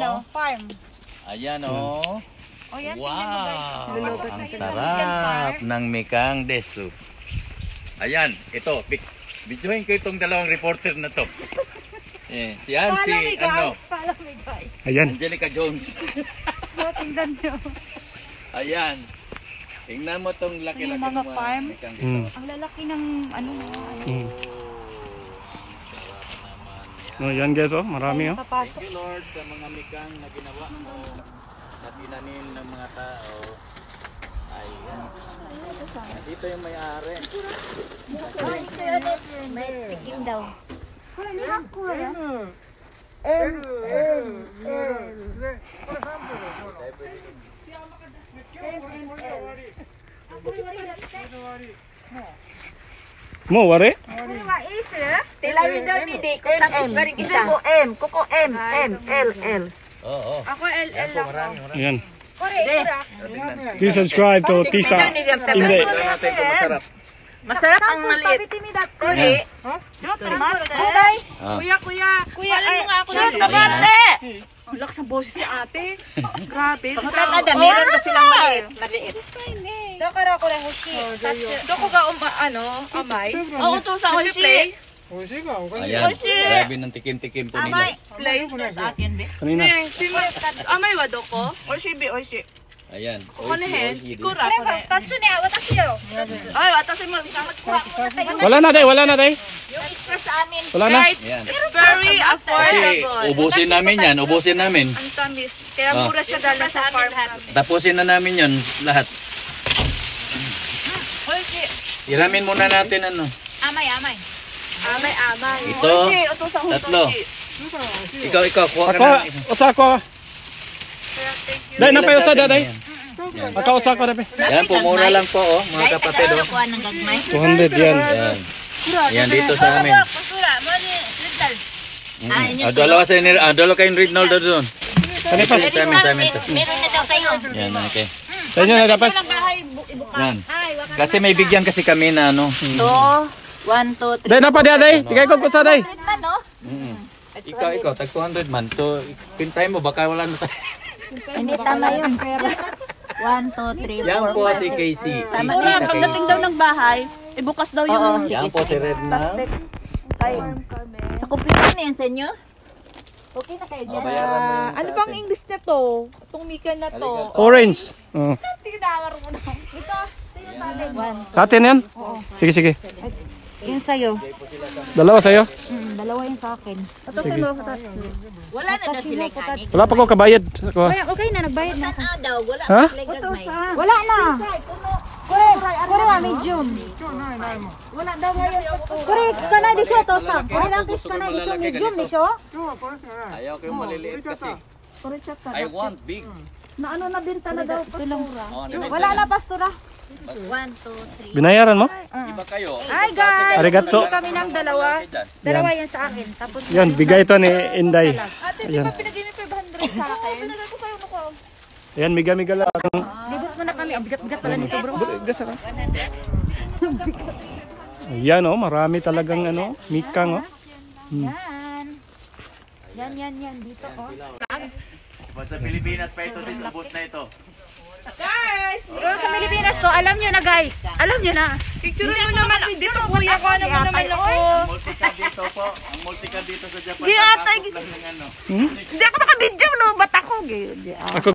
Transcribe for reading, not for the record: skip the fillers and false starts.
ano, farm. Ayan oh. Oh, yan, Wow! guys. Ang sarap ng Mikang Desu. Ayan, ito. Videohin ko itong dalawang reporter na to. Si Ansi, ano? Follow me guys. Ayan. Angelica Jones. Tingnan nyo. Ayan. Tingnan mo itong laki-laki Yung mga farm. Mikang Desu. Ang lalaki ng ano. No, yan guys oh, marami oh. Papasok. Thank you Lord sa mga Mikang na ginawa mo. Na tinanim ng mga tao. Ayan. Dito yung may-ari. May tikim daw. Mo, wari? Tilawin daw ni Dick. Kung tapos ba rin isa? Kuko M, L. Oo. Ako LL lang. Ayan. Correct. Please subscribe to Tisa Inday. Natin ito masarap. Masarap ang maliit. Correct. Kuya, ay, shoot tomate! Ang lakas ng boses si ate. Grabe. Pagkatada, meron ba silang maliit? Dokara ko lang hoshi. Doko ga amay? Oo, to sa hoshi. Ayan. Grabe ng tikim-tikim po nila. Play sa akin, be. Kanina. Amay wa doko? Hoshi be, hoshi. Ayan. Ikura ko na. Tatsu ne, watashi yo. Ay, watashi mo. Wala na day, wala na day. Yung extra sa amin. Wala na. Ayan. It's very affordable. Ubusin namin yan, ubusin namin. Ang tamis. Kaya mura siya dala sa farm. Tapusin na namin yun lahat. Hoshi. Iramin muna natin ano. Amay. Ito, tatlo. Ikaw, kuha ka Ako, na. usa ko. Day, napay usa day. Yan. Ako usa ko day. Yan po, mura lang po oh, mga kapatid oh. 200 yan. Yan. Yan dito sa amin. Dalawa sa inyo, dalawa kayong Rinaldo doon. Kanina. Sa amin to. Meron na daw kayo. Yan, okay. Sa inyo na dapat. Yan. Kasi may bigyan kasi kami na ano. 2, 1, 2, 3. Day, napa day. Tigay ko kusa day. Ikaw, tag 200 man. To, pintay mo, baka wala na tayo. Hindi tama yun. 1, 2, 3, 4. Yan po si Casey. Wala, pagdating daw ng bahay, ibukas daw yung Yan po si Redna. sa kumpleto na yan sa inyo? Okay na kayo dyan. Bayaran mo yung Ano bang English na to? Itong Mika na to. Orange. Oh. Tinawar mo na. Ito. Sa atin yan? Sige, sige. Yung sa'yo. Dalawa sa'yo? Dalawa yung sa akin. Sige. Wala na daw sila kanin. Wala pa ko kabayad. Ako. Okay na, nagbayad na ako. Daw, wala Ha? Wala na. Kore wa medium. Wala daw mo yun. Kore, ka na di siya to sa. Kore lang kis ka na di siya medium di siya. Ayaw ko yung maliliit kasi. I want big. Na ano na binta na daw. Ito lang. Oh, Wala na pastora. 1, 2, 3. Binayaran mo? Iba kayo. Hi guys! Arigato. Kami ng dalawa. Dalawa yan sa akin. Tapos Yan, bigay to ni Inday. Ate, di ba pinagay mo 500 sa akin? Pinagay ko kayo ko. Ayan, miga-miga lang. libot mo na kami. Ang bigat-bigat pala nito bro. Ayan oh, marami talagang ano, mikang oh. Yan. Dito oh. Sa Pilipinas pa ito, ubos na ito. Guys! Bro, sa Pilipinas to, alam nyo na guys. Alam nyo na. Picture mo naman. Dito kuya ko naman naman ako. Multicam dito po. Ang multicam dito sa Japan. Di ata. Lang ng ano. Hindi ako nakabidyo no. Ba't ako? Ako